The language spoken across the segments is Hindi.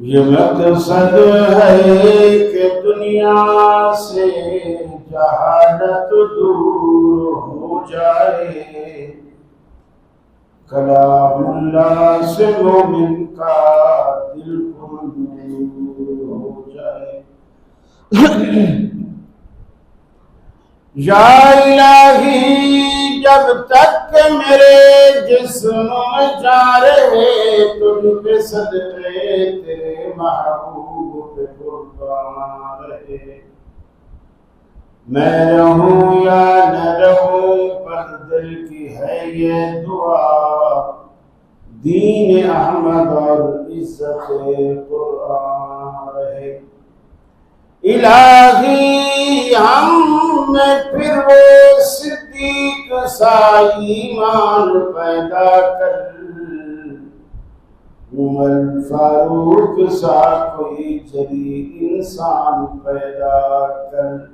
ये मकसद है कि दुनिया से जहालत दूर हो जाए कलामुल्लाह से मोमिन का दिल को नूर हो जाए या इलाही जब तक मेरे जिस्म में जा रहे तुझ पे सदके तेरे महबूब पे कुर्बान रहे मैं रहूं या न रहूं पर दिल की है ये दुआ दीन अहमद और इज्जत कुरान रहे इलाही हम में फिर वो सिद्दीक सा ईमान पैदा कर उमर फारूक सा कोई जरी इंसान पैदा कर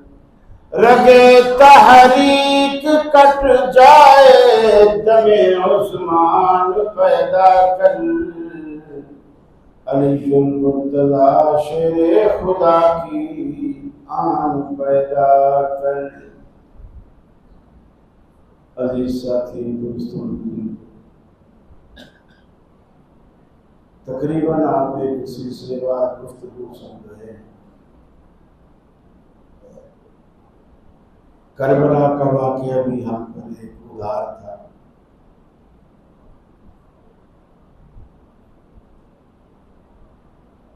रगे तहरीक कट जाए दमे उस्मान पैदा कर अलीजुल मुर्तज़ा शेरे खुदा की आन पैदा कर अजीज साथी दोस्तों तकरीबन आप एक सिलसिलेवार गुफ्तगू सुन रहे हैं करबला का वाक़या भी हम पर एक उदाहरण था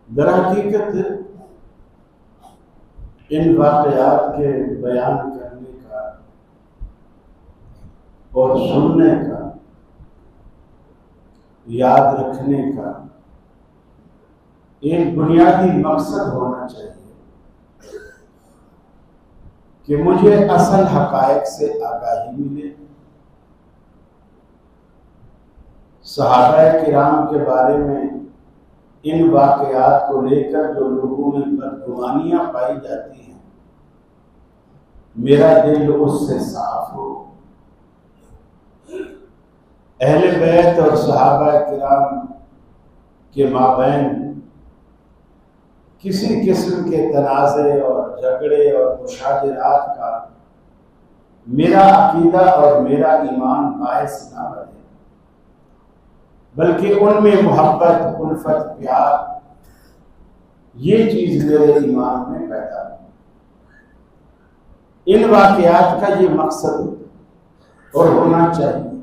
दरहकीकत इन वाक़यात के बयान करने का और सुनने का याद रखने का एक बुनियादी मकसद होना चाहिए कि मुझे असल हक़ाइक़ से आगाही मिले सहाबाए किराम के बारे में इन वाक़यात को लेकर जो लोगों में बदगुमानियां पाई जाती हैं मेरा दिल उससे साफ हो अहले बैत और सहाबाए किराम के माबैन किसी किस्म के तनाज़े और झगड़े और मुशाजरात का मेरा अकीदा और मेरा ईमान बायस ना बने बल्कि उनमें मोहब्बत उल्फत प्यार ये चीज मेरे ईमान में पैदा हो इन वाक़यात का ये मकसद और होना चाहिए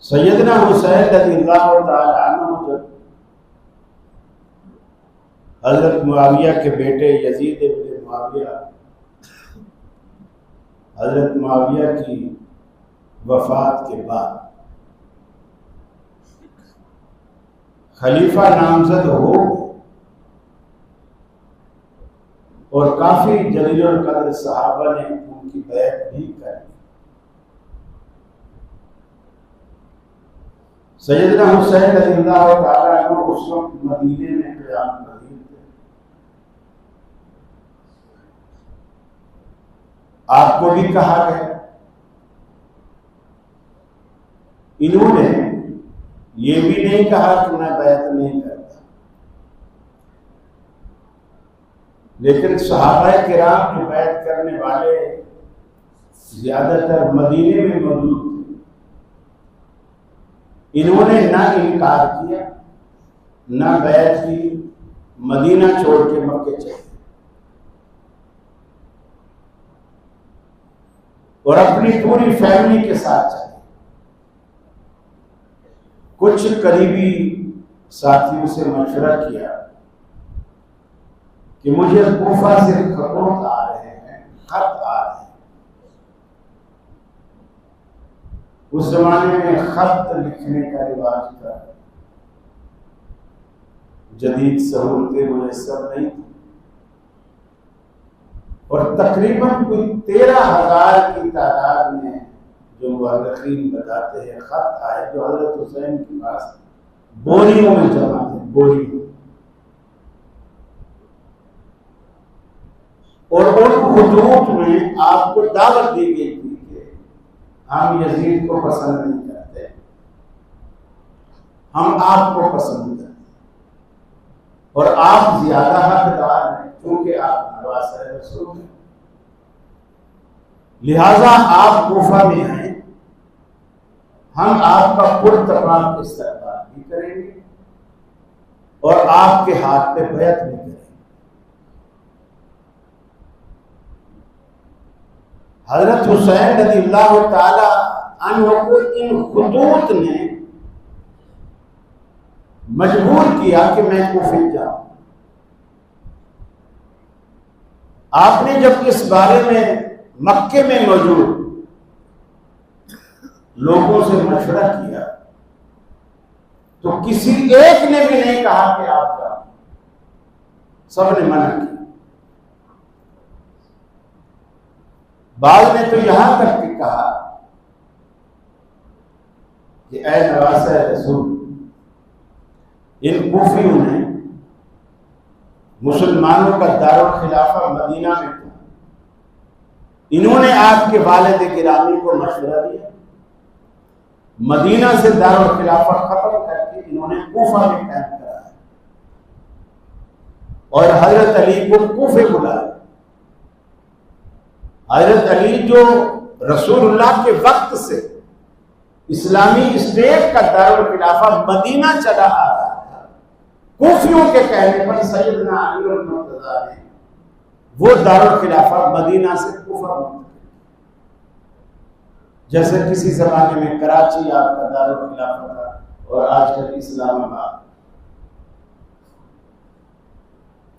सैयदना हुसैन रज़ियल्लाहु ताला अन्हु जब हजरत मुआविया के बेटे यजीद इब्न मुआविया हजरत मुआविया की वफात के बाद खलीफा नामजद हो और काफी जलील कदर सहाबा ने उनकी बैत भी कर ली। सैयदना हुसैन रज़ियल्लाहु ताला अन्हु उस वक्त मदीने में क़याम पज़ीर थे। आपको भी कहा गया, इन्होंने ये भी नहीं कहा कि मैं बैत नहीं करता, लेकिन सहाबाए किराम जो बैत करने वाले ज्यादातर मदीने में मौजूद थे, इन्होंने ना इनकार किया ना बैत की, मदीना छोड़ के मक्के चले और अपनी पूरी फैमिली के साथ चले। कुछ करीबी साथियों से मशवरा किया कि मुझे कूफा से खत आ रहे हैं, खत आ रहे हैं। उस जमाने में खत लिखने का रिवाज था, जदीद सहूलतें मुयस्सर नहीं थी और तकरीबन कोई 13,000 की तादाद में जो मुअर्रिखीन बताते हैं खत आए जो हजरत हुसैन के पास बोरियों में जमा थे, बोरियों। और उन खुतूत में आपको दावत दी गई थी कि हम यजीद को पसंद नहीं करते, हम आपको पसंद करते और आप ज्यादा हकदार हैं क्योंकि आप नवासे रसूल हैं, लिहाजा आप कूफा में हैं, हम आपका पुरतमाम इस्तकबाल भी करेंगे और आपके हाथ पे बैत भी करेंगे। हजरत हुसैन रज़ियल्लाहु ताला अन्हु को इन खुतूत ने मजबूर किया कि मैं कूफे जाऊं। आपने जब इस बारे में मक्के में मौजूद लोगों से मशवरा किया तो किसी एक ने भी नहीं कहा कि आप जाओ, सबने मना किया। बाद में तो यहां तक भी कहा कि ऐ नवासे रसूल, इन कूफियों ने मुसलमानों का दारुल खिलाफा मदीना में था, इन्होंने आपके वालिद गिरामी को मशवरा दिया, मदीना से दारुल खिलाफा खत्म करके इन्होंने कूफा में कैद कराया और हजरत अली को कूफे बुलाया। हजरत अली जो रसूलुल्लाह के वक्त से इस्लामी स्टेट का दारुल खिलाफा मदीना चला आ रहा था, कूफियों के कहने पर सैयदना अली और मुर्तजा ने वो दारुल खिलाफा मदीना से कूफा में, जैसे किसी जमाने में कराची आपका दारुल खिलाफा था और आजकल इस्लामाबाद।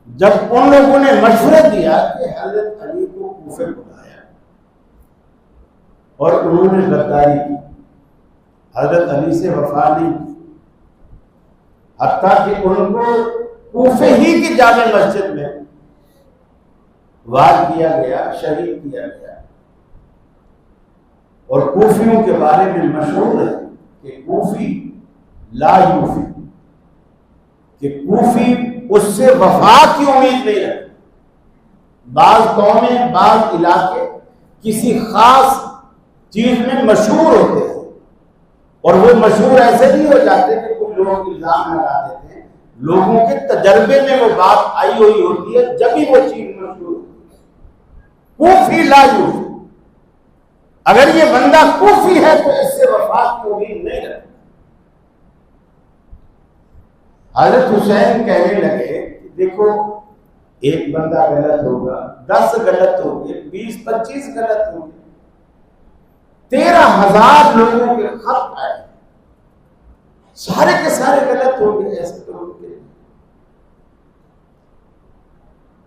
जब उन लोगों ने मशवरा दिया कि हजरत अली को कूफे बुलाया और उन्होंने गद्दारी की, हजरत अली से वफा नहीं की, हत्ता कि उनको कूफे ही की जामे मस्जिद में वार किया गया, शहीद किया गया। और कूफियों के बारे में मशहूर है कि कूफी ला यूफी, कि कूफी उससे वफा की उम्मीद नहीं रखते। बाज कौमें, बाज इलाके किसी खास चीज में मशहूर होते हैं और वो मशहूर ऐसे नहीं हो जाते कि कुछ लोग इल्जाम लगा देते हैं, लोगों के तजर्बे में वो बात आई हुई होती है, जब भी वो चीज मशहूर होती है। कूफी ला यूफी, अगर ये बंदा कूफी है तो इससे वफा की उम्मीद नहीं रखते। हजरत हुसैन कहने लगे कि देखो, एक बंदा गलत होगा, 10 गलत होंगे, 20-25 गलत होंगे, 13,000 लोगों के खत आए सारे के सारे गलत हो गए। ऐसे तो होंगे।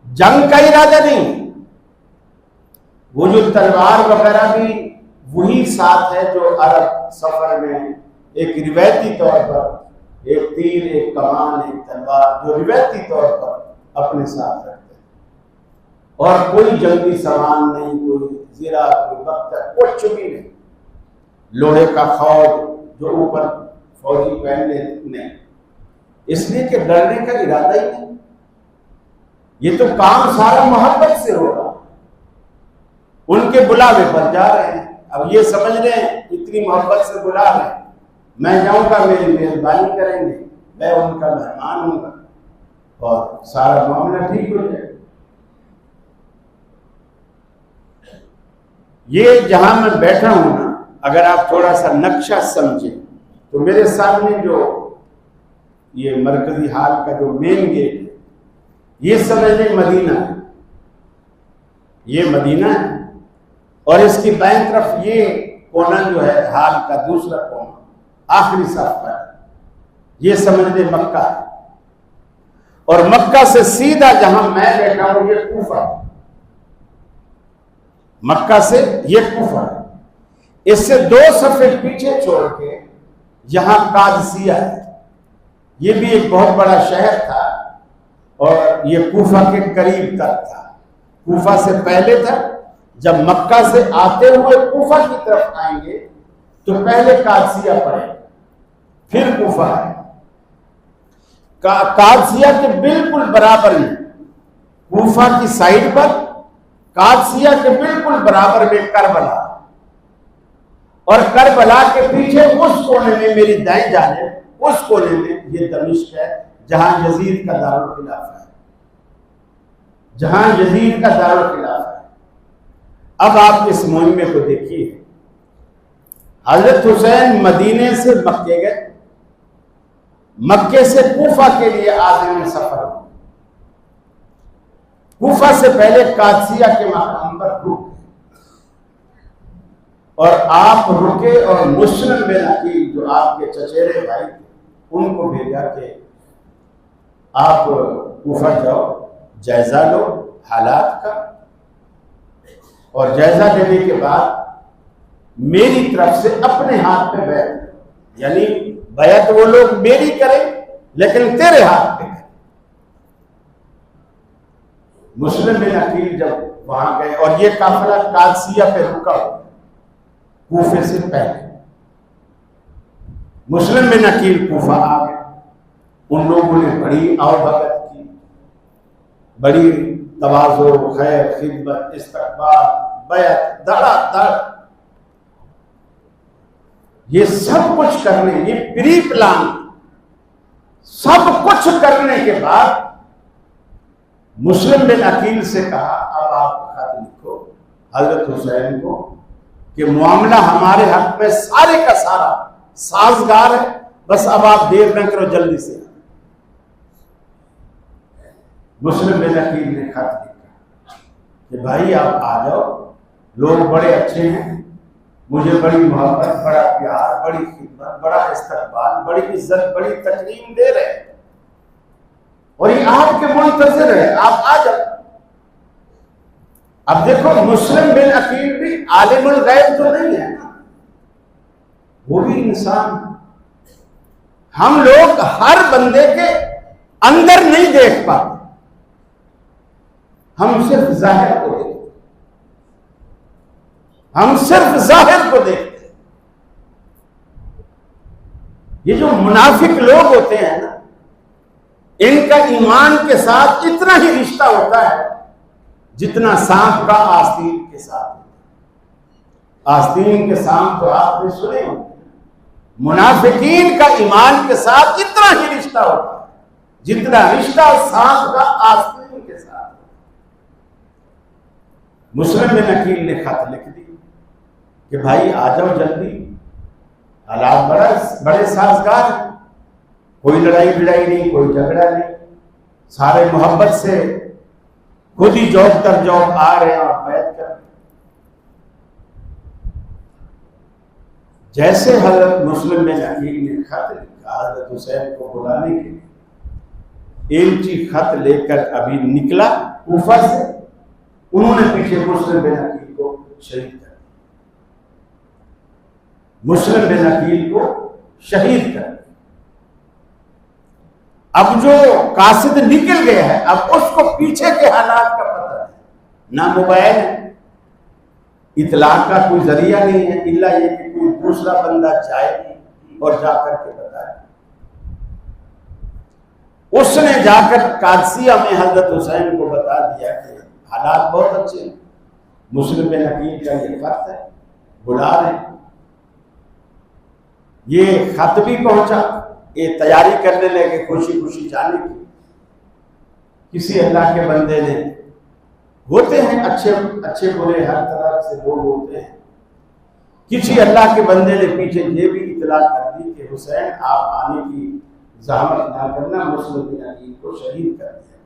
जंग का इरादा नहीं, वो जो तलवार वगैरह भी वही साथ है जो अरब सफर में एक रिवायती तौर पर एक तीर, एक कमान, एक तलवार जो रिवायती तौर पर अपने साथ रखते हैं। और कोई जंगी सामान नहीं, कोई जीरा, कोई बख्तर, कुछ भी नहीं। लोहे का खौज जो ऊपर फौजी पहनने नहीं, इसलिए कि डरने का इरादा ही नहीं। ये तो काम सारा मोहब्बत से होगा। उनके बुलावे पर जा रहे हैं। अब ये समझ रहे हैं इतनी मोहब्बत से बुला रहे हैं, मैं जाऊंगा, मेरी मेहरबानी करेंगे, मैं उनका मेहमान हूंगा और सारा मामला ठीक हो जाएगा। ये जहां मैं बैठा हूं ना, अगर आप थोड़ा सा नक्शा समझें तो मेरे सामने जो ये मरकजी हाल का जो मेन गेट है, ये समझ लें मदीना है। ये मदीना है और इसकी बाईं तरफ ये कोना जो है हाल का दूसरा कोना आखिरी साफ पर, ये समझ लें मक्का है। और मक्का से सीधा जहां मैं बैठा हूं ये कूफा, मक्का से ये कूफा। इससे 2 सफे पीछे छोड़ के यहां कादसिया है। ये भी एक बहुत बड़ा शहर था और ये कूफा के करीब तक था। कूफा से पहले था। जब मक्का से आते हुए कूफा की तरफ आएंगे तो पहले कादसिया पड़ेगा, फिर कूफा है। कादसिया के बिल्कुल बराबर में, कूफा की साइड पर, कादसिया के बिल्कुल बराबर में करबला, और करबला के पीछे उस कोने में मेरी दाएं जानिब, उस कोने में ये दमिश्क है जहां यजीद का दारुल खिलाफा है, जहां यजीद का दारुल खिलाफा है। अब आप इस मुहिम्मे को देखिए। हजरत हुसैन मदीने से मक्के गए, मक्के से कूफा के लिए आज़िम सफर हुआ। कूफा से पहले कादसिया के मकाम पर रुक गए और आप रुके और मुस्लिम बिन अकील जो आपके चचेरे भाई थे उनको भेजा कि आप कूफा जाओ, जायजा लो हालात का, और जायजा लेने के बाद मेरी तरफ से अपने हाथ पे बैठ, यानी बैत वो लोग मेरी करें लेकिन तेरे हाथ पे करें। मुस्लिम बिन अकील जब वहां गए और ये काफिला कादसिया पे रुका कूफे से पहले, मुस्लिम बिन अकील कूफा आ गए। उन लोगों ने बड़ी आवभगत की, बड़ी तवाज़ो, खैर, खिदमत, इस्तक़बाल, बैत, धड़ाधड़, ये सब कुछ करने, ये प्री प्लान सब कुछ करने के बाद मुस्लिम बिन अकील से कहा, अब आप खत लिखो हजरत हुसैन को कि मामला हमारे हक में सारे का सारा साजगार है, बस अब आप देर न करो, जल्दी से। मुस्लिम बिन अकील ने खत लिखा कि भाई आप आ जाओ, लोग बड़े अच्छे हैं, मुझे बड़ी मोहब्बत, बड़ा प्यार, बड़ी खिदमत, बड़ा इस्तकबाल, बड़ी इज्जत, बड़ी तकरीम दे रहे हैं और ये आपके मुंतज़िर है, आप आ जाओ। अब देखो मुस्लिम बिन अकील भी आलिमुल गैब तो नहीं है ना, वो भी इंसान। हम लोग हर बंदे के अंदर नहीं देख पाते, हम सिर्फ जाहिर को देखते, हम सिर्फ जाहिर को देखते हैं। ये जो मुनाफिक लोग होते हैं ना, इनका ईमान के साथ इतना ही रिश्ता होता है जितना सांप का आस्तीन के साथ। आस्तीन के सांप तो आपने सुने होंगे, मुनाफिकीन का ईमान के साथ इतना ही रिश्ता होता है जितना रिश्ता सांप का आस्तीन के साथ। मुस्लिम बिन अकील ने खत लिख दी कि भाई आ जाओ जल्दी, हालात बड़े साजगार हैं, कोई लड़ाई भिड़ाई नहीं, कोई झगड़ा नहीं, सारे मोहब्बत से खुद ही जॉब तर जॉब आ रहे हैं और बैठ कर। जैसे हजरत मुस्लिम बिन अकील ने खत लिखा था हजरत हुसैन को बुलाने के लिए एलची खत लेकर अभी निकला कूफा से, उन्होंने पीछे मुस्लिम बिन अकील को शहीद कर दिया। मुस्लिम बिन अकील को शहीद कर दिया। अब जो कासिद निकल गया है, अब उसको पीछे के हालात का पता है, ना मोबाइल है, इतलाक का कोई जरिया नहीं है, इल्ला ये कि कोई दूसरा बंदा जाए और जाकर के बताए। उसने जाकर कादसिया में हजरत हुसैन को बता दिया कि हालात बहुत अच्छे हैं, मुस्लिम बिन अकील का ये खत है, बुला रहे। ये खत भी पहुंचा, ये तैयारी करने लगे खुशी खुशी जाने की। किसी अल्लाह के बंदे ने, होते हैं अच्छे अच्छे बुरे हर तरह से लोग होते हैं, किसी अल्लाह के बंदे ने पीछे ये भी इतला कर दी कि हुसैन आप आने की ज़हमत ना करना, मुस्लिम बिन अकील को शहीद कर दिया।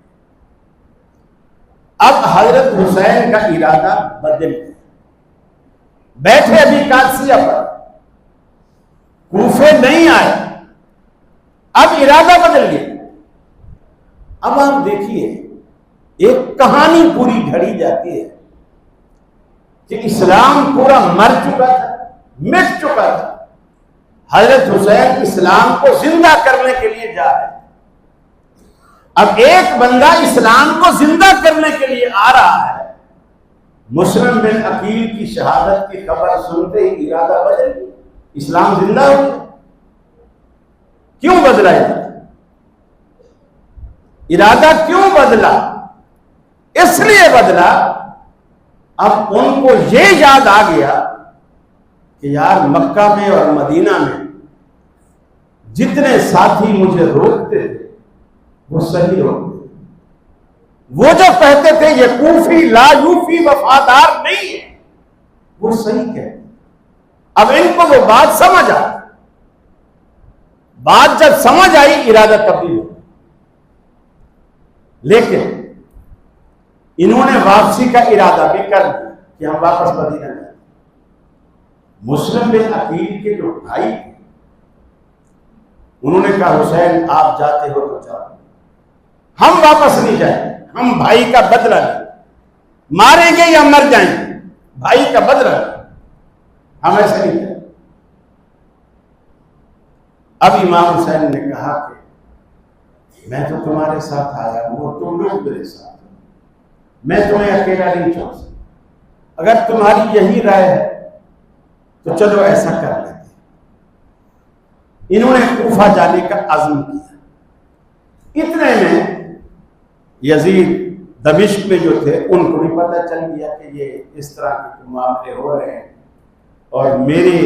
अब हजरत हुसैन का इरादा बदल गया। बैठे अभी कादसिया पर, कूफे नहीं आए, अब इरादा बदल गया। अब आप देखिए, एक कहानी पूरी घड़ी जाती है कि इस्लाम पूरा मर चुका था, मिट चुका था। हजरत हुसैन इस्लाम को जिंदा करने के लिए जा रहे। अब एक बंदा इस्लाम को जिंदा करने के लिए आ रहा है, मुस्लिम बिन अकील की शहादत की खबर सुनते ही इरादा बदल गया, इस्लाम जिंदा हो गया। क्यों बदला इरादा? क्यों बदला? इसलिए बदला, अब उनको ये याद आ गया कि यार मक्का में और मदीना में जितने साथी मुझे रोकते थे वो सही रोकते। वो जो कहते थे ये कूफी लायूफी वफादार नहीं है, वो सही कहते। अब इनको वो बात समझ आ, बात जब समझ आई, इरादा तब्दील हो। लेकिन इन्होंने वापसी का इरादा भी कर दिया कि हम वापस मदीना जाएंगे। मुस्लिम बिन अकील के जो भाई थे, उन्होंने कहा हुसैन आप जाते हो तो जाओ, हम वापस नहीं जाएंगे, हम भाई का बदला लें, मारेंगे या मर जाएंगे, भाई का बदला लें, हम ऐसे नहीं जाएंगे। अब इमाम हुसैन ने कहा कि मैं तो तुम्हारे साथ आया हूं और तुम लोग मेरे साथ, मैं तुम्हें अकेला नहीं छोड़ सकता। अगर तुम्हारी यही राय है तो चलो ऐसा कर लेते। इन्होंने कूफा जाने का अज़्म किया। इतने में यजीद दमिश्क में जो थे, उनको भी पता चल गया कि ये इस तरह के मामले हो रहे हैं और मेरे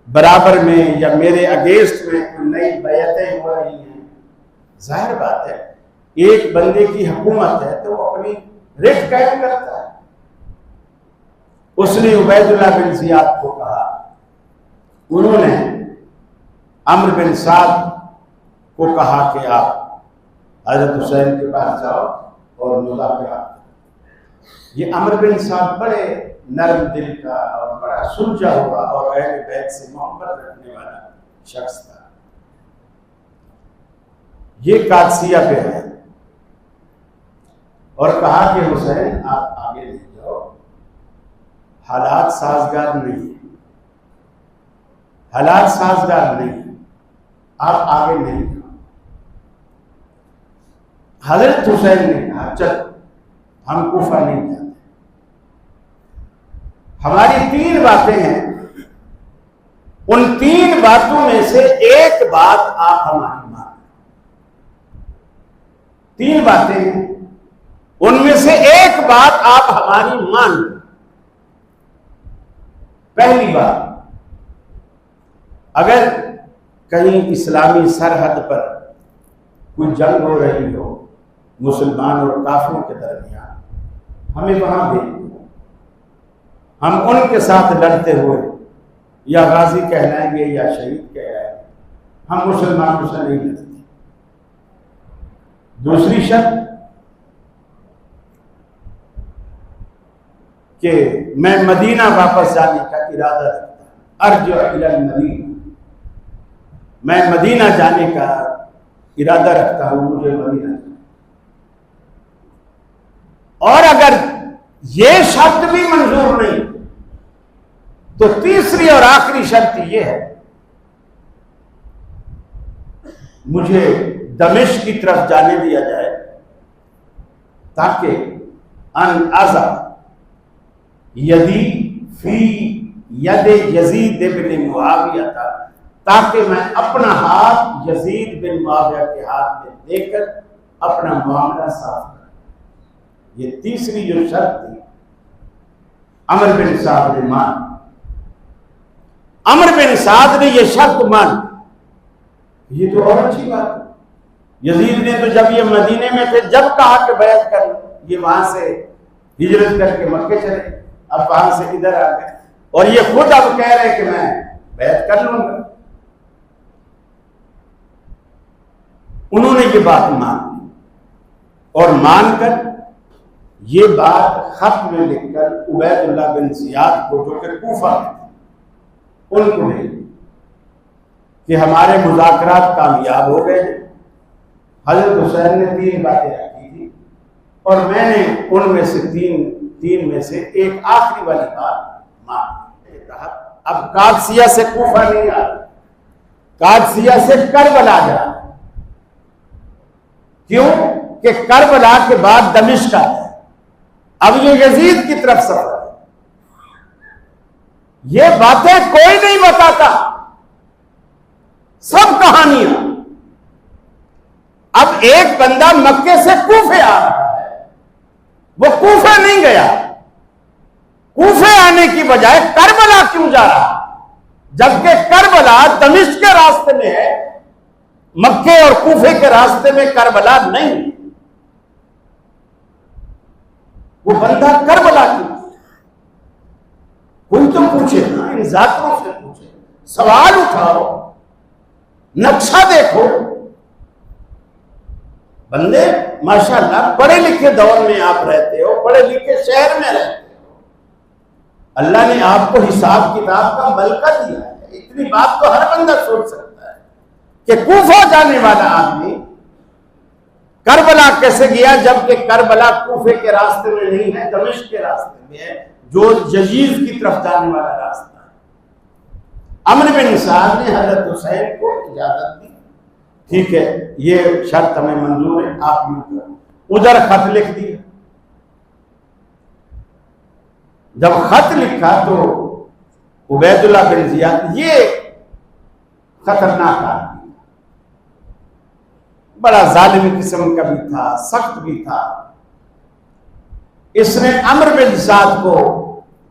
बराबर में या मेरे अगेंस्ट में नई बैयतें हो रही हैं। जाहिर बात है, एक बंदे की हुकूमत है तो वो अपनी रिट कायम करता है। उसने उबैदुल्लाह बिन जियाद को कहा, उन्होंने अम्र बिन साद को कहा कि आप हजरत हुसैन के पास जाओ और मुलाकात। ये अम्र बिन साद बड़े नर्म दिल का और बड़ा सुलझा हुआ और अहले बैत से मोहब्बत रखने वाला शख्स था। ये कादसिया पे है और कहा कि हुसैन आप आगे ले जाओ, हालात साजगार नहीं है, हालात साजगार नहीं, आप आगे नहीं जाओ। हजरत हुसैन ने कहा चल हम कूफा नहीं जाते, हमारी 3 बातें हैं, उन 3 बातों में से एक बात आप हमारी मान। 3 बातें हैं, उनमें से एक बात आप हमारी मान। पहली बात, अगर कहीं इस्लामी सरहद पर कोई जंग हो रही हो मुसलमान और काफिरों के दरमियान, हमें वहां भेज दो, हम उनके साथ लड़ते हुए या गाजी कहलाएंगे या शहीद कहलाएंगे, हम मुसलमानों से नहीं लड़ते। दूसरी शर्त कि मैं मदीना वापस जाने का इरादा रखता, अर्ज इला मदीना, मैं मदीना जाने का इरादा रखता हूं, मुझे मदीना जाना। और अगर ये शर्त भी मंजूर नहीं तो तीसरी और आखिरी शर्त यह है, मुझे दमिश्क की तरफ जाने दिया जाए ताकि अन आजा यदि फी यद यजीद बिन मुआविया था, ताकि मैं अपना हाथ यजीद बिन मुआविया के हाथ में देकर अपना मामला साफ कर। ये तीसरी जो शर्त थी अमर बिन साद ने मान, अमर बिन साद ने यह शर्त मान। ये तो और अच्छी बात है। यजीद ने तो जब ये मदीने में थे जब कहा कि बैत कर लो, ये वहां से हिजरत करके मक्के चले, अब वहां से इधर आ गए और ये खुद अब कह रहे कि मैं बैत कर लूंगा। उन्होंने ये बात मान ली और मानकर ये बात खत में लिखकर उबैदुल्लाह बिन जियाद को, जो कि कूफा में थे, उनको भेज कि हमारे मुज़ाकरात कामयाब हो गए। हजरत हुसैन ने 3 बातें रखी थी और मैंने उनमें से तीन में से एक आखिरी वाली बात मान ली। अब कादसिया से कूफा नहीं आ, कादसिया से करबला जा। क्यों कि करबला के बाद दमिश्क है। अब ये यजीद की तरफ सफर है। ये बातें कोई नहीं बताता, सब कहानियां। अब एक बंदा मक्के से कूफे आ रहा है, वो कूफे नहीं गया, कूफे आने की बजाय करबला क्यों जा रहा, जबकि करबला दमिश्क के रास्ते में है, मक्के और कूफे के रास्ते में करबला नहीं। वो बंदा करबला क्यों? कोई तो पूछे ना, इन जातियों से पूछे, सवाल उठाओ, नक्शा देखो। बंदे माशाअल्लाह पढ़े लिखे दौर में आप रहते हो, पढ़े लिखे शहर में रहते हो, अल्लाह ने आपको हिसाब किताब का मलका दिया है। इतनी बात तो हर बंदा सोच सकता है कि कूफा जाने वाला आदमी करबला कैसे गया, जबकि करबला कूफे के रास्ते में नहीं है, दमिश्क के रास्ते में है, जो यजीद की तरफ जाने वाला रास्ता है। अमर बिन साद ने हजरत हुसैन को इजाजत दी, ठीक है ये शर्त हमें मंजूर है, आप यूं करो। उधर खत लिख दिया। जब खत लिखा तो उबैदुल्लाह बिन जियाद, ये खतरनाक आदमी, बड़ा जालिम किस्म का भी था, सख्त भी था। इसने अमर बिन साद को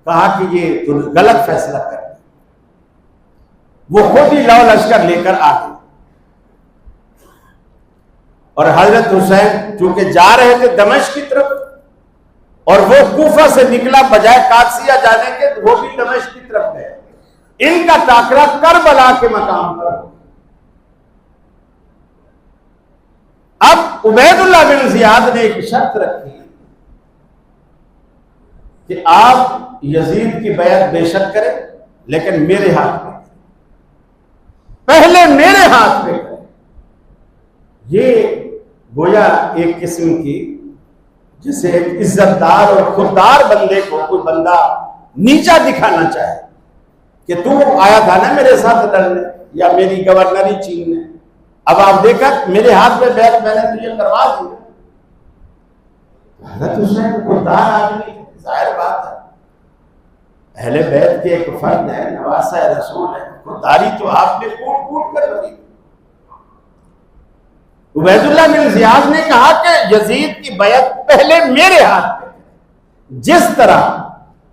कहा कि ये तो गलत फैसला कर, वो खुद ही लौ लश्कर लेकर आ गए और हजरत हुसैन चूंकि जा रहे थे दमिश्क की तरफ और वो कूफा से निकला, बजाय कादसिया जाने के वो भी दमिश्क की तरफ गए। इनका टाकरा करबला के मकाम पर। अब उबैदुल्लाह बिन जियाद ने एक शर्त रखी कि आप यजीद की बैत बेशक करें, लेकिन मेरे हाथ में, पहले मेरे हाथ में करें। ये गोया एक किस्म की, जिसे एक इज्जतदार और खुददार बंदे को कोई बंदा नीचा दिखाना चाहे कि तू आया था ना मेरे साथ लड़ने या मेरी गवर्नरी छीनने, अब आप देखा मेरे हाथ में बैत मैंने तुझे करवा दी। हजरत हुसैन खुददार आदमी, जाहिर बात है अहले बैत के एक फर्द है, नवासा रसूल है, खुददारी तो आपने कूट कूट कर बनी। उबैदुल्लाह बिन जियाद ने कहा कि यजीद की बैत पहले मेरे हाथ में, जिस तरह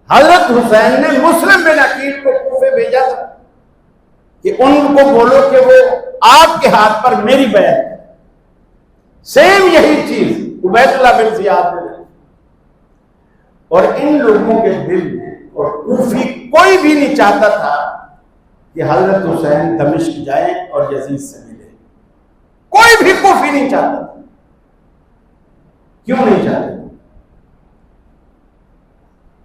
हजरत हुसैन ने मुस्लिम बिन अकील को कूफे भेजा था कि उनको बोलो कि वो आपके हाथ पर मेरी बैत है, सेम यही चीज उबैदुल्लाह बिन जियाद ने। और इन लोगों के दिल में, और कूफी कोई भी नहीं चाहता था कि हजरत हुसैन दमिश्क जाए और यजीद से मिले, कोई भी कूफी नहीं चाहता था। क्यों नहीं चाहते?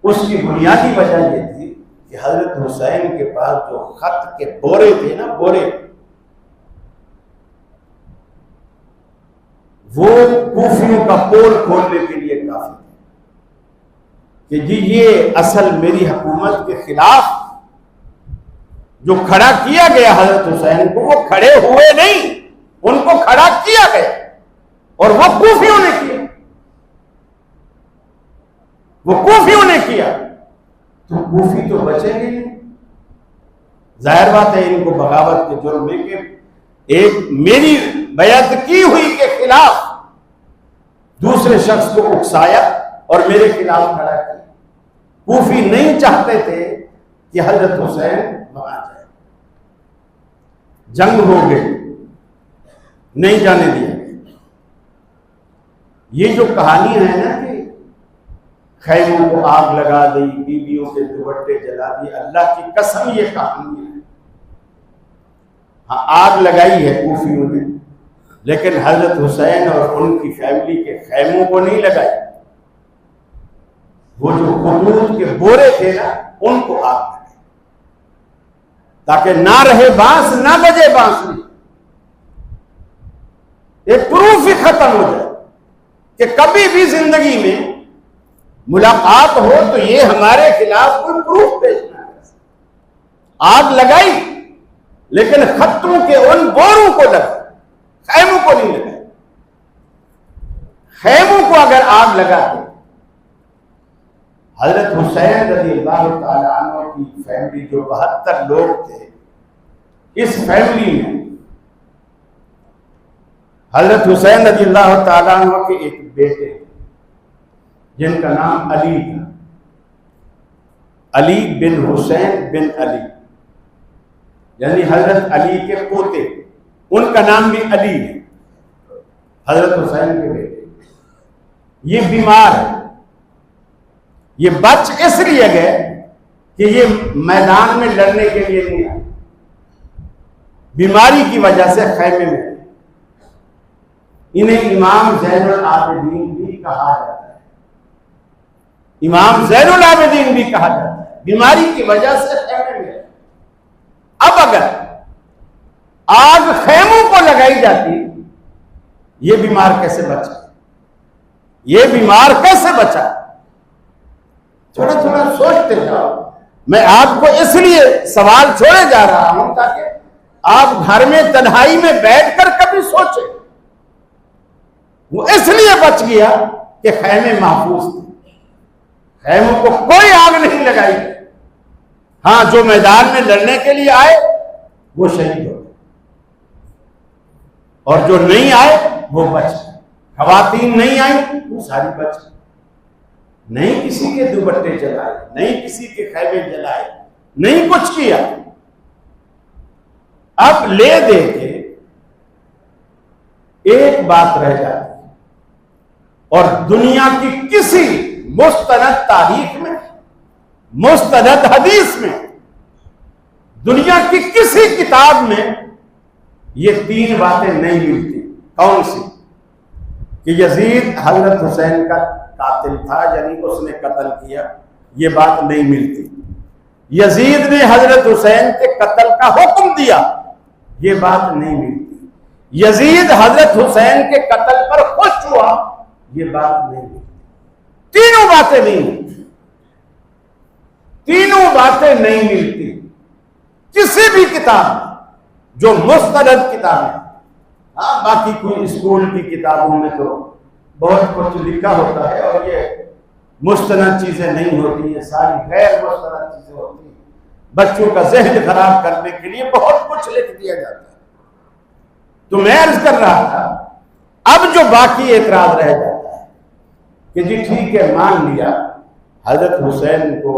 उसकी बुनियादी वजह यह थी कि हजरत हुसैन के पास जो खत के बोरे थे ना, बोरे, वो कूफियों का पोल खोलने के लिए काफी कि जी ये असल मेरी हुकूमत के खिलाफ जो खड़ा किया गया हजरत हुसैन को, वो खड़े हुए नहीं, उनको खड़ा किया गया और वो कूफियों ने किया, वो कूफियों ने किया। तो कूफी तो बचेंगे नहीं, जाहिर बात है इनको बगावत के जुर्म में कि एक मेरी बैअत की हुई के खिलाफ दूसरे शख्स को उकसाया और मेरे खिलाफ खड़ा किया। कूफी नहीं चाहते थे कि हजरत हुसैन वहां जाए, जंग हो गई, नहीं जाने दिया। ये जो कहानियां है ना कि खैमों को आग लगा दी, बीवियों के दुपट्टे जला दिए, अल्लाह की कसम ये कहानी है। हाँ, आग लगाई है कूफियों ने, लेकिन हजरत हुसैन और उनकी फैमिली के खैमों को नहीं लगाई। वो जो खतूत के बोरे थे ना, उनको आग लगाई ताकि ना रहे बांस, ना बजे बांसुरी। एक प्रूफ ही खत्म हो जाए कि कभी भी जिंदगी में मुलाकात हो तो ये हमारे खिलाफ कोई प्रूफ पेश ना कर। आग लगाई लेकिन खत्तों के उन बोरों को लगा, खैमों को नहीं लगा। खैमों को अगर आग लगाते, हजरत हुसैन रज़ियल्लाहु ताला अन्हु की फैमिली जो 72 लोग थे, इस फैमिली में हजरत हुसैन रज़ियल्लाहु ताला अन्हु के एक बेटे जिनका नाम अली था, अली बिन हुसैन बिन अली, यानी हजरत अली के पोते, उनका नाम भी अली है, हजरत हुसैन के बेटे। ये बीमार है, ये बच इसलिए गए कि ये मैदान में लड़ने के लिए नहीं आए, बीमारी की वजह से खैमे में। इन्हें इमाम ज़ैनुल आबिदीन भी कहा जाता है, इमाम ज़ैनुल आबिदीन भी कहा जाता है, बीमारी की वजह से खैमे में। अब अगर आग खैमों को लगाई जाती, ये बीमार कैसे बचा, ये बीमार कैसे बचा? थोड़ा थोड़ा सोचते जाओ। मैं आपको इसलिए सवाल छोड़े जा रहा हूं ताकि आप घर में तन्हाई में बैठकर कभी सोचें। वो इसलिए बच गया कि खैमे महफूज थे, खैमों को कोई आग नहीं लगाई। हाँ, जो मैदान में लड़ने के लिए आए वो शहीद हो गए और जो नहीं आए वो बच गए। खवातीन नहीं आई, वो सारी बच गई। नहीं किसी के दुपट्टे जलाए, नहीं किसी के खैमे जलाए, नहीं कुछ किया। अब ले दे के एक बात रह जाती है, और दुनिया की किसी मुस्तनद तारीख में, मुस्तनद हदीस में, दुनिया की किसी किताब में ये 3 बातें नहीं मिलती। कौन सी? कि यजीद हजरत हुसैन का कातिल था, यानी उसने कत्ल किया, ये बात नहीं मिलती। यजीद ने हजरत हुसैन के कत्ल का हुक्म दिया, ये बात नहीं मिलती। यजीद हजरत हुसैन के कत्ल पर खुश हुआ, ये बात नहीं मिलती। तीनों बातें नहीं मिलती, तीनों बातें नहीं मिलती किसी भी किताब में, जो मुस्तनद किताब है। हाँ, बाकी कोई स्कूल की किताबों में तो बहुत कुछ लिखा होता है और ये मुस्तनद चीजें नहीं होती, ये सारी गैर मुस्तनद चीजें होती हैं। बच्चों का जहन खराब करने के लिए बहुत कुछ लिख दिया जाता है। तो मैं अर्ज कर रहा था, अब जो बाकी एतराज रह जाता है कि जी ठीक है, मान लिया हजरत हुसैन को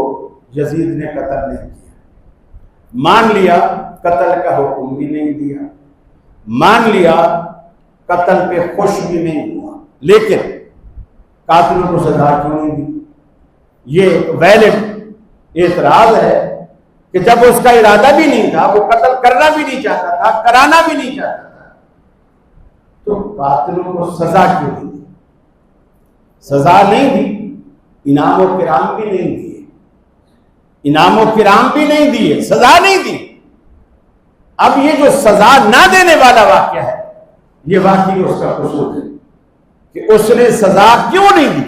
यजीद ने कत्ल नहीं किया, मान लिया कत्ल का हुक्म भी नहीं दिया, मान लिया कत्ल पे खुश भी नहीं हुआ, लेकिन कातिलों को सजा क्यों नहीं दी? ये वैलिड एतराज है कि जब उसका इरादा भी नहीं था, वो कत्ल करना भी नहीं चाहता था, कराना भी नहीं चाहता था, तो कातिलों को सजा क्यों नहीं दी? सजा नहीं दी, इनाम और किराम भी नहीं दिए, इनाम और किराम भी नहीं दिए, सजा नहीं दी। अब ये जो सजा ना देने वाला वाक्य है, ये वाकई उसका कसूर है। कि उसने सजा क्यों नहीं दी।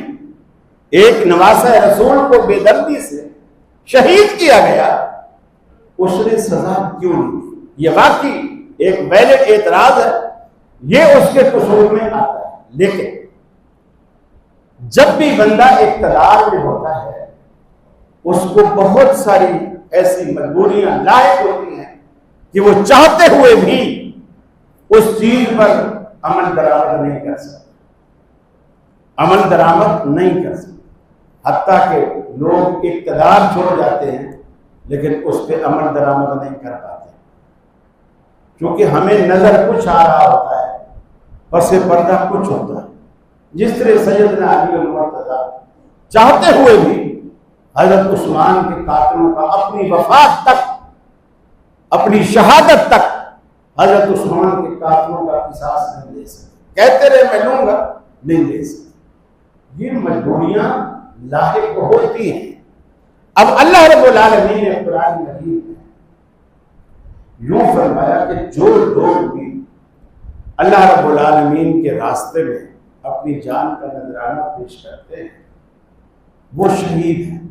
एक नवासा रसूल को बेदर्दी से शहीद किया गया, उसने सजा क्यों नहीं दी। यह वाकई एक वैलिड एतराज है, यह उसके कसूर में आता है। लेकिन जब भी बंदा इक़्तिदार में होता है, उसको बहुत सारी ऐसी मजबूरियां लायक होती हैं कि वो चाहते हुए भी उस चीज पर अमल दरामद नहीं कर सकता, अमल दरामद नहीं कर सकता। हत्ता के लोग इक़्तिदार छोड़ जाते हैं लेकिन उस पर अमल दरामद नहीं कर पाते, क्योंकि हमें नजर कुछ आ रहा होता है, पसे पर्दा कुछ होता है। जिस तरह सैयदना अली मुर्तज़ा चाहते हुए भी हजरत उस्मान के कातिलों का अपनी वफात तक, अपनी शहादत तक हजरत उस्मान के कातिलों का किसास नहीं ले सकते। कहते रहे मैं लूंगा, नहीं ले सकते। ये मजबूरियां लाहिक होती हैं। अब अल्लाह रब्बुल आलमीन ने कुरान मजीद में यूं फरमाया कि जो लोग भी अल्लाह रब्बुल आलमीन के रास्ते में अपनी जान का नजराना पेश करते हैं वो शहीद हैं।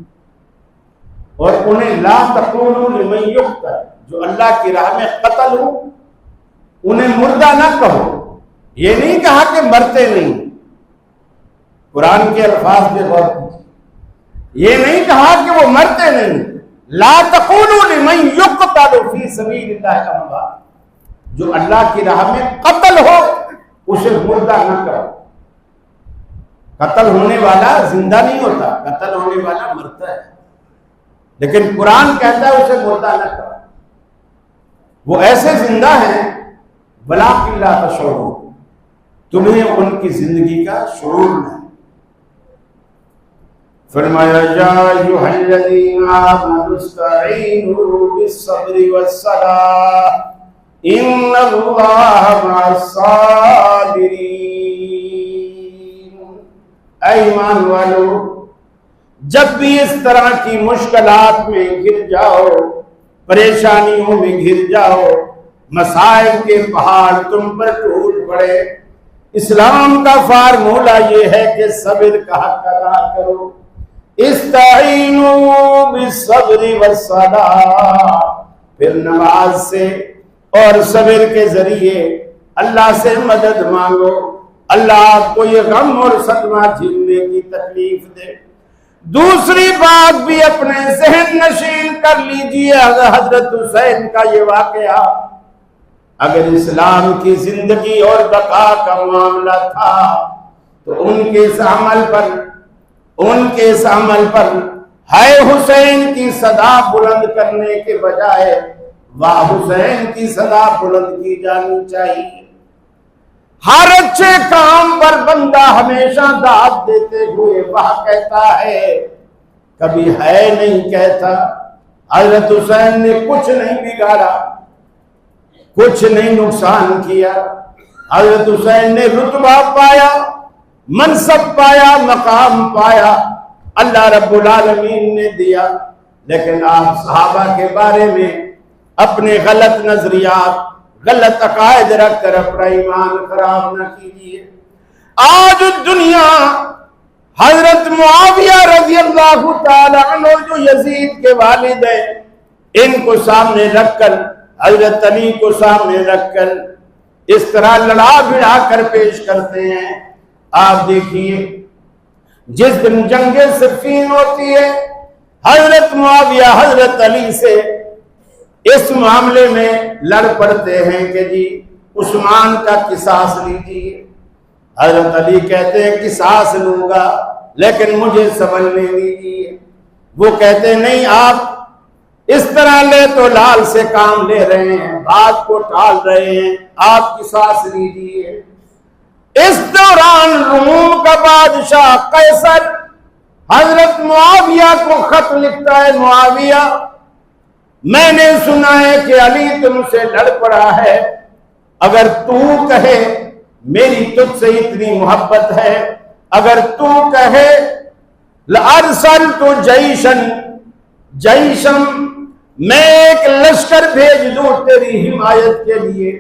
और उन्हें ला तक़ूलू लिमन युक़्तल, जो अल्लाह की राह में कत्ल हो उन्हें मुर्दा ना कहो। ये नहीं कहा कि मरते नहीं, कुरान के अल्फाज पे गौर कीजिए, ये नहीं कहा कि वो मरते नहीं। ला तक़ूलू लिमन युक़्तल फी सबीलिल्लाह अमवात, जो अल्लाह की राह में कत्ल हो उसे मुर्दा ना कहो। कत्ल होने वाला जिंदा नहीं होता, कत्ल होने वाला मरता है, लेकिन कुरान कहता है उसे मुर्दा ना कहो। वो ऐसे जिंदा हैं वलाकिन ला तशऊरून, तुम्हें उनकी जिंदगी का शऊर नहीं। फरमाया या अय्युहल्लज़ीना आमनू इस्तईनू बिस्सब्रि वस्सलाह इन्नल्लाहा मअस्साबिरीन। ईमान वालो, जब भी इस तरह की मुश्किलात में घिर जाओ, परेशानियों में घिर जाओ, मसाइब के पहाड़ तुम पर टूट पड़े, इस्लाम का फार्मूला ये है कि सब्र का हक अदा करो। इस्ताईनू बिस्सब्रि वस्सलाह, फिर नमाज से और सब्र के जरिए अल्लाह से मदद मांगो। अल्लाह आपको ये गम और सदमा झेलने की तकलीफ दे। दूसरी बात भी अपने ज़हन नशीन कर लीजिए, हजरत हुसैन का ये वाकया, अगर इस्लाम की जिंदगी और बका का मामला था तो उनके इस अमल पर हाय हुसैन की सदा बुलंद करने के बजाय वाह हुसैन की सदा बुलंद की जानी चाहिए। हर अच्छे काम पर बंदा हमेशा दाद देते हुए वाह कहता है, कभी है नहीं कहता। हजरत हुसैन ने कुछ नहीं बिगाड़ा, कुछ नहीं नुकसान किया। हजरत हुसैन ने रुतबा पाया, मनसब पाया, मकाम पाया, अल्लाह रब्बुल आलमीन ने दिया। लेकिन आप सहाबा के बारे में अपने गलत नजरियात, गलत अकायद रखकर अपना ईमान खराब न कीजिए। आज दुनिया हजरत मुआविया रज़ी अल्लाह तआला अन्हु जो यजीद के वालिद हैं, इनको सामने रखकर, हजरत अली को सामने रखकर इस तरह लड़ा भिड़ा कर पेश करते हैं। आप देखिए, जिस दिन जंगे सिफ़ीन होती है, हजरत मुआविया हजरत अली से इस मामले में लड़ पड़ते हैं कि जी उस्मान का किसास लीजिए। हजरत अली कहते हैं किसास लूंगा, लेकिन मुझे समझने दीजिए। वो कहते हैं नहीं, आप इस तरह ले तो लाल से काम ले रहे हैं, बात को टाल रहे हैं, आप किसास लीजिए। इस दौरान रूम का बादशाह कैसर हजरत मुआविया को खत लिखता है, मुआविया मैंने सुना है कि अली तुमसे लड़ पड़ा है, अगर तू कहे मेरी तुझसे इतनी मोहब्बत है, अगर तू कहे लअरसल तो जैशन, मैं एक लश्कर भेज दूं तेरी हिमायत के लिए।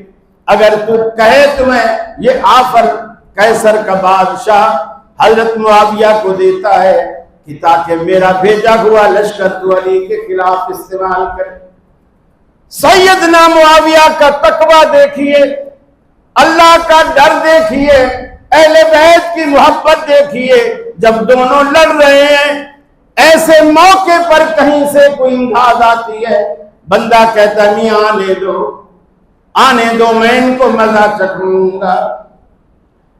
अगर तू कहे तो मैं ये ऑफर कैसर का बादशाह हजरत मुआविया को देता है कि ताकि मेरा भेजा हुआ लश्कर तू अली के खिलाफ इस्तेमाल करे। सैयदना मुआविया का तकवा देखिए, अल्लाह का डर देखिए, अहले बैत की मोहब्बत देखिए। जब दोनों लड़ रहे हैं, ऐसे मौके पर कहीं से कोई इमदाद आती है, बंदा कहता नहीं आने दो मैं इनको मजा चखूंगा।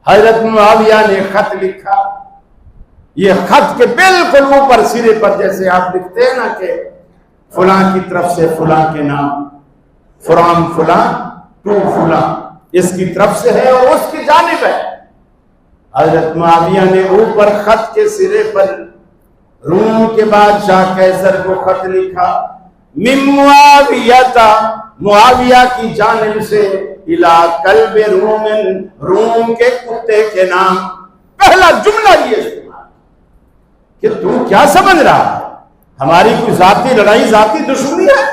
हजरत मुआविया ने खत लिखा। ये खत के बिल्कुल ऊपर सिरे पर जैसे आप लिखते हैं ना कि फुला की तरफ से फुला के नाम, फ्रॉम फुला टू फुला, इसकी तरफ से है और उसकी जानिब है। हजरत मुआविया ने ऊपर खत के सिरे पर रूम के बादशाह कैसर को खत लिखा, मिन मुआविया, मुआविया की जानिब से, इला कल्बे रूमिन, रूम के कुत्ते के नाम। पहला जुमला ये कि तू क्या समझ रहा है, हमारी कोई जाती लड़ाई, जाती दुश्मनी है?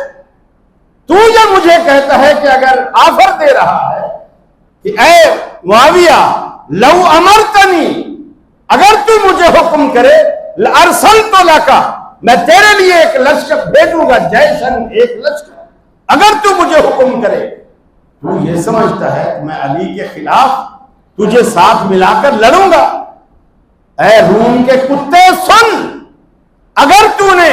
तू ये मुझे कहता है कि अगर ऑफर दे रहा है कि ऐ मुआविया लव अमरतनी, अगर तू मुझे हुक्म करे, अरसल तो लका, मैं तेरे लिए एक लश्कर भेजूंगा, जैसन एक लश्कर, अगर तू मुझे हुक्म करे। तू ये समझता है कि मैं अली के खिलाफ तुझे साथ मिलाकर लड़ूंगा? ऐ रूम के कुत्ते सुन, अगर तूने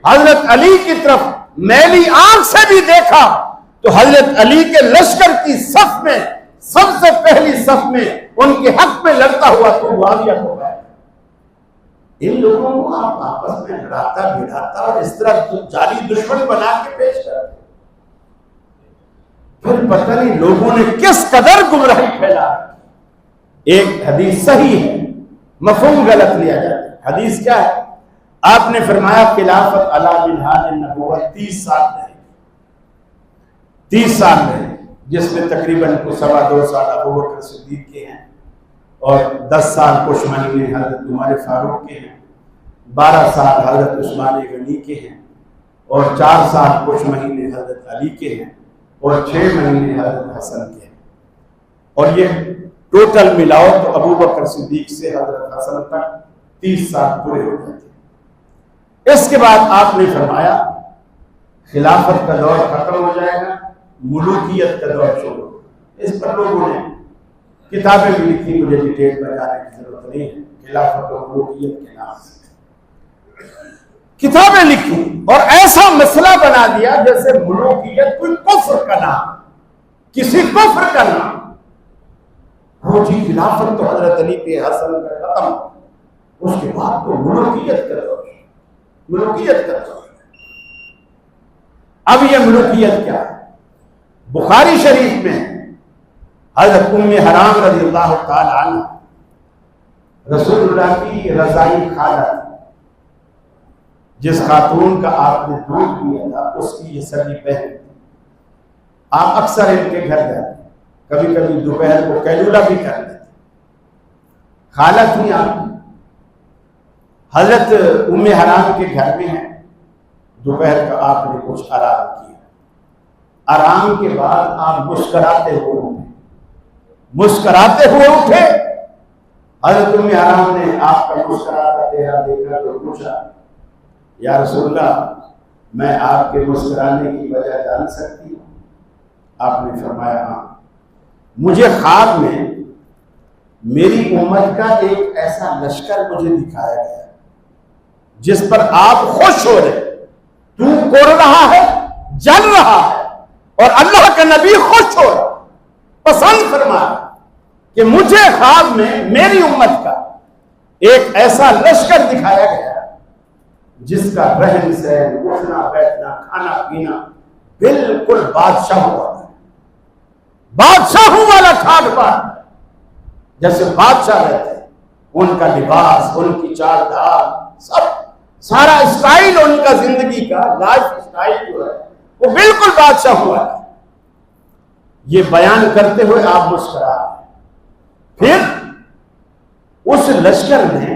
हजरत अली की तरफ मैली आंख से भी देखा तो हजरत अली के लश्कर की सफ में, सबसे पहली सफ में, उनके हक में लड़ता हुआ तो मुआविया को गया। इन लोगों को आप आपस में लड़ाता भिड़ाता और इस तरह जाली दुश्मन बना के पेश करते, फिर पता नहीं लोगों ने किस कदर गुमराही फैला। एक हदीस सही है, मफहूम गलत लिया जाता है। हदीस क्या है? आपने फरमाया खिलाफत अला मिनहाज नबुव्वत 30 साल रहे, 30 साल रहे, जिसमें तकरीबन को 2.25 साल अबू बकर सिद्दीक के हैं और 10 साल कुछ महीने हजरत उमर फारूक के हैं, 12 साल हजरत उस्मान गनी के हैं और 4 साल कुछ महीने हजरत अली के हैं और 6 महीने हजरत हसन के हैं। और ये टोटल मिलाओ तो अबू बकर सिद्दीक से हजरत हसन तक 30 साल पूरे हो जाते। इसके बाद आपने फरमाया खिलाफत का दौर खत्म हो जाएगा, मुलूकियत का दौर शुरू होगा। इस पर लोगों ने किताबें भी लिखी, मुझे डिटेल में जाने की जरूरत नहीं है। खिलाफत और मुलूकियत के नाम से किताबें लिखी और ऐसा मसला बना दिया जैसे मुलूकियत कोई कुफ्र का नाम, किसी कुफ्र का नाम हो। जी खिलाफत तो हजरत अली पे हसन का खत्म, उसके बाद तो मुलूकियत का दौर, मुलूकियत का दौर। अब यह मुलूकियत क्या है? बुखारी शरीफ में हजरत उम्मे हराम रज़ियल्लाहु ताला अन्हा, रसूलुल्लाह की रज़ाई खाला, जिस खातून का आपने दूध पिया था, उसकी ये सगी बहन। आप अक्सर इनके घर जाते, कभी कभी दोपहर को कैलूला भी कर लेते। खाला थी आप, हजरत उम्मे हराम के घर में है। दोपहर का आपने कुछ आराम किया, आराम के बाद आप मुस्कुराते हुए उठे। हजरत उम्मे हराम ने आपका मुस्कुराता चेहरा देखा तो पूछा, या रसूलल्लाह, मैं आपके मुस्कुराने की वजह जान सकती हूँ? आपने फरमाया हाँ, मुझे ख्वाब में मेरी उम्मत का एक ऐसा लश्कर मुझे दिखाया गया जिस पर आप खुश हो रहे, तू कोर रहा है, जल रहा है, और अल्लाह का नबी खुश हो रहा, पसंद फरमाया कि मुझे ख्वाब में मेरी उम्मत का एक ऐसा लश्कर दिखाया गया जिसका रहन सहन, उठना बैठना, खाना पीना बिल्कुल बादशाह वाला, बादशाहों वाला खान पान, जैसे बादशाह रहते हैं। उनका लिबास, उनकी चाल ढाल, सब सारा स्टाइल उनका जिंदगी का लाइफ स्टाइल जो है वो बिल्कुल बादशाह हुआ है। ये बयान करते हुए आप मुस्कुरा। फिर उस लश्कर ने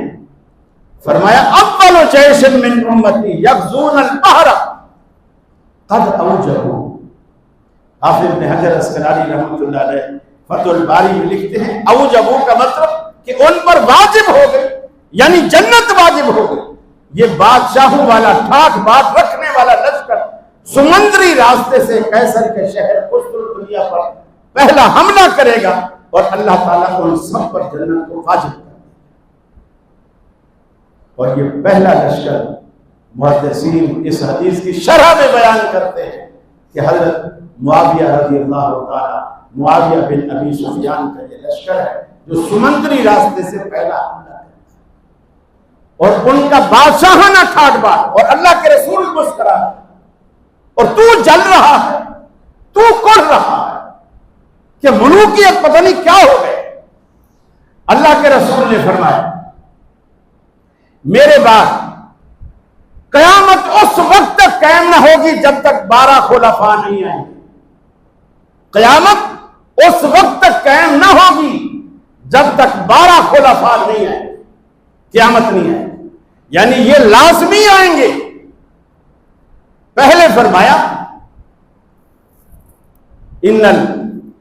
फरमाया, अव्वल जैशन मिन उम्मती यग़ज़ून अल-बहर कद औजहू। हाफिज़ इब्न हजर अस्क़लानी रहमतुल्लाह अलैह फतहुल बारी में लिखते हैं औजबू का मतलब कि उन पर वाजिब हो गई, यानी जन्नत वाजिब हो गई। ये बादशाहों वाला ठाठ बाट रखने वाला लश्कर समुद्री रास्ते से कैसर के शहर कुस्तुनतुनिया पर पहला हमला करेगा और अल्लाह ताला उन सब पर जन्नत को वाजिब कर देगा। और ये पहला लश्कर मुहद्दिसीन इस हदीस की शरह में बयान करते हैं कि हजरत मुआविया रज़ियल्लाहु ताला मुआविया बिन अबी सुफियान का ये लश्कर है जो समुद्री रास्ते से पहला हमला करता और उनका बादशाहाना ठाट बाट और अल्लाह के रसूल मुस्कुरा और तू जल रहा है, तू कुड़ रहा है कि मुलूकियत पता नहीं क्या हो गए। अल्लाह के रसूल ने फरमाया मेरे बाद कयामत उस वक्त तक कायम ना होगी जब तक 12 खुलफा नहीं आएंगे। कयामत उस वक्त तक कायम ना होगी जब तक 12 खुलफा नहीं आए, क़यामत नहीं आए, यानी ये लाजमी आएंगे। पहले फरमाया इन्नल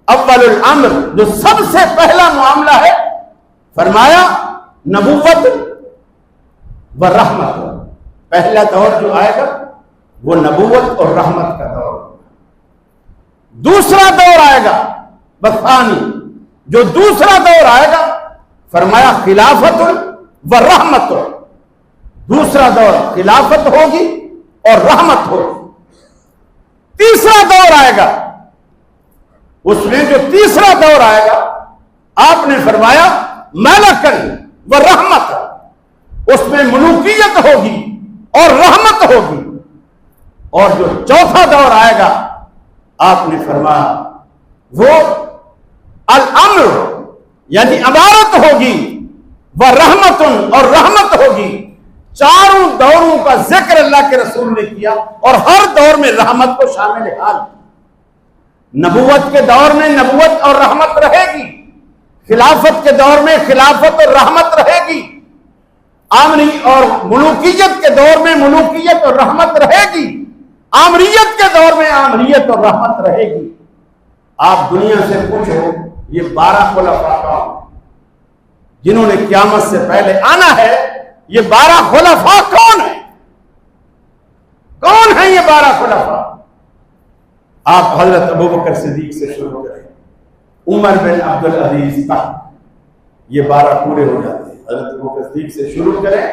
अव्वलुल अम्र, जो सबसे पहला मामला है, फरमाया नबुव्वत व रहमत। पहला दौर जो आएगा वो नबुव्वत और रहमत का दौर। दूसरा दौर आएगा बसानी, जो दूसरा दौर आएगा फरमाया खिलाफत व रहमत। दूसरा दौर खिलाफत होगी और रहमत होगी। तीसरा दौर आएगा, उसमें जो तीसरा दौर आएगा आपने फरमाया मलकन व रहमत, उसमें मलूकियत होगी और रहमत होगी। और जो चौथा दौर आएगा आपने फरमाया वो अल अम्र, यानी अमारत होगी, वह रहमतुन और रहमत होगी। चारों दौरों का जिक्र अल्लाह के रसूल ने किया और हर दौर में रहमत को शामिल हाल। नबुवत के दौर में नबुवत और रहमत रहेगी, खिलाफत के दौर में खिलाफत और रहमत रहेगी, आमरी और मुलूकियत के दौर में मुलूकियत और रहमत रहेगी, आमरियत के दौर में आमरियत और रहमत रहेगी। आप दुनिया से पूछो ये 12 खुलफा कौन जिन्होंने क़यामत से पहले आना है? ये 12 खुलफा कौन है? कौन है ये 12 खुलफा? आप हजरत अबू बकर सिद्दीक से शुरू करें, उमर बिन अब्दुल अजीज तक ये 12 पूरे हो जाते हैं। हजरत अबू बकर सिद्दीक से शुरू करें,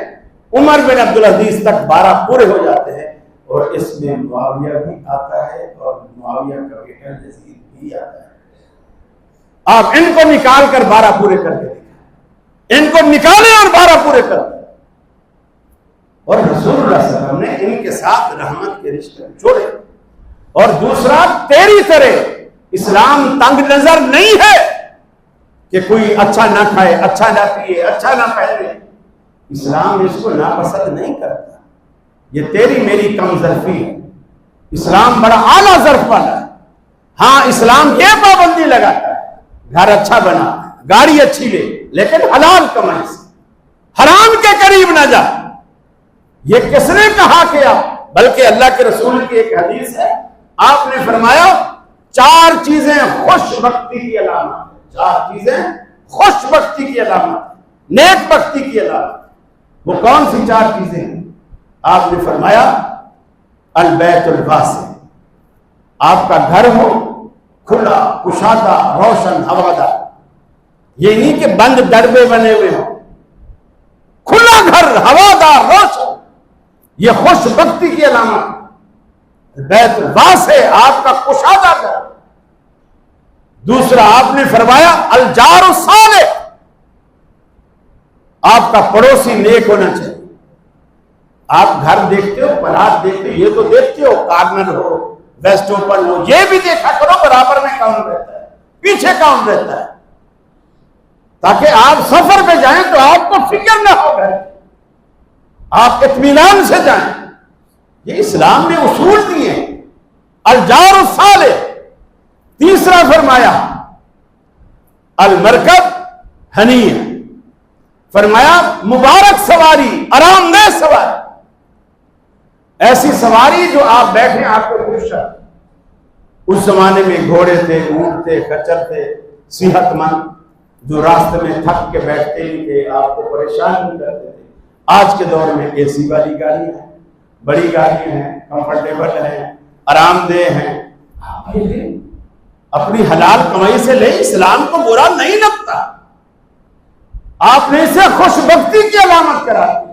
उमर बिन अब्दुल अजीज तक 12 पूरे हो जाते हैं। और इसमें मुआविया भी आता है और मुआविया का बेटा यजीद भी आता है। आप इनको निकाल कर 12 पूरे करके दिखाएं, इनको निकालें और 12 पूरे कर दें। और रसूलुल्लाह सल्लल्लाहु अलैहि वसल्लम ने इनके साथ रहमत के रिश्ते जोड़े। और दूसरा, तेरी तरह इस्लाम तंग नजर नहीं है कि कोई अच्छा ना खाए, अच्छा ना पिए, अच्छा ना पहने। इस्लाम इसको नापसंद नहीं करता। ये तेरी मेरी कम ज़र्फी है। इस्लाम बड़ा आला ज़र्फ वाला है। हाँ, इस्लाम ये पाबंदी लगाता है घर अच्छा बना, गाड़ी अच्छी ले, लेकिन हलाल कमाई से, हराम के करीब ना जा। ये किसने कहा कि आप, बल्कि अल्लाह के रसूल की एक हदीस है, आपने फरमाया 4 चीजें खुशबख्ती की अलामत, 4 चीजें खुशबख्ती की अलामत, नेक बख्ती की अलामत। वो कौन सी 4 चीजें हैं? आपने फरमाया अल बैतुल वासी, आपका घर हो खुला, कुशादा, रोशन, हवादार। ये नहीं कि बंद डरबे बने हुए हो, खुला घर, हवादार, रोशन। ये खुशबख्ती की अलामत। बैतुल वासी, आपका कुशादा घर। दूसरा आपने फरमाया अल जारु सालिह, आपका पड़ोसी नेक होना चाहिए। आप घर देखते हो, पलाट देखते हो, ये तो देखते हो कार्नर हो, वेस्ट ओपन हो, ये भी देखा करो बराबर में कौन रहता है, पीछे कौन रहता है, ताकि आप सफर पे जाएं तो आपको फिक्र ना हो, आप इत्मीनान से जाएं। ये इस्लाम ने उसूल दिए। अल जारु सालिह। तीसरा फरमाया अल मरकब हनीय, फरमाया मुबारक सवारी, आरामदेह सवारी, ऐसी सवारी जो आप बैठे आपको खुश है। उस जमाने में घोड़े थे, ऊंट थे, खच्चर थे, सेहतमंद, जो रास्ते में थक के बैठते नहीं थे, आपको परेशान नहीं करते थे। आज के दौर में एसी वाली गाड़ियां हैं, बड़ी गाड़ियां हैं, कंफर्टेबल हैं, आरामदेह हैं। आप ये लें, अपनी हलाल कमाई से ले, इस्लाम को बुरा नहीं लगता। आपने इसे खुशबख्ती की अलामत करा दी।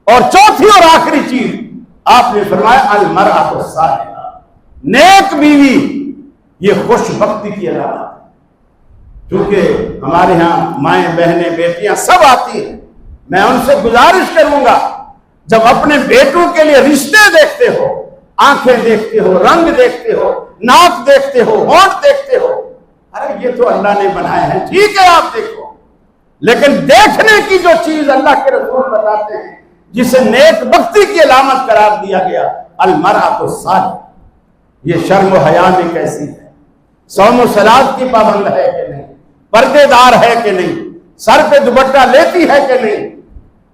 और चौथी और आखिरी चीज आपने फरमाया अल मरअतु सालिहा, नेक बीवी ये खुशबख्ती की अलामत है। क्योंकि हमारे यहाँ माएँ बहनें बेटियां सब आती हैं, मैं उनसे गुजारिश करूंगा जब अपने बेटों के लिए रिश्ते देखते हो, आंखें देखते हो, रंग देखते हो, नाक देखते हो, होंठ देखते हो, अरे ये तो अल्लाह ने बनाए हैं, ठीक है आप देखो, लेकिन देखने की जो चीज अल्लाह के रसूल बताते हैं जिसे नेक बख्ती की अलामत करार दिया गया, अल मरअतु सालिहा, ये शर्म व हया में कैसी है, सौम व सलात की पाबंद है कि नहीं, पर्देदार है कि नहीं, सर पे दुपट्टा लेती है कि नहीं,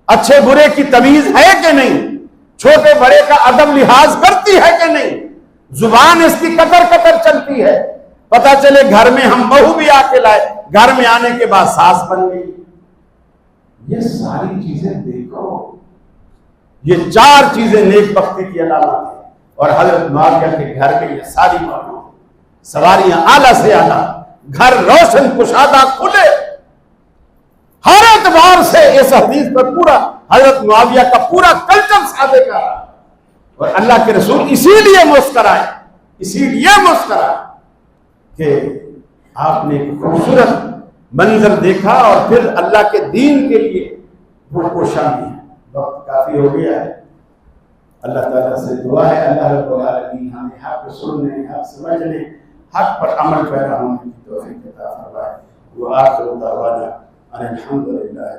अच्छे बुरे की तमीज है कि नहीं, छोटे बड़े का अदब लिहाज करती है कि नहीं, जुबान इसकी कतर कतर चलती है, पता चले घर में हम बहू भी आके लाए, घर में आने के बाद सास बन गई। ये सारी चीजें देखो, ये चार चीजें नेक बख्ती की अलामत है। और हजरत मुआविया के घर में ये सारी मौजूद, सवारियां आला से आला, घर रोशन कुशादा खुले, हर एतबार से इस हदीस पर पूरा हजरत मुआविया का पूरा कल्चर सादे का। और अल्लाह के रसूल इसीलिए मुस्कराए, इसीलिए मुस्कराए कि आपने एक खूबसूरत मंजर देखा और फिर अल्लाह के दीन के लिए वो कोशानी है। वक्त काफी हो गया है, अल्लाह ताला से दुआ है अल्लाह रब्बुल आलमीन हमें हक सुनने, हक समझने, हक पर अमल पैरा होने की तौफीक अता फरमाए। व आखिर दावाना अनिल हम्दुलिल्लाह।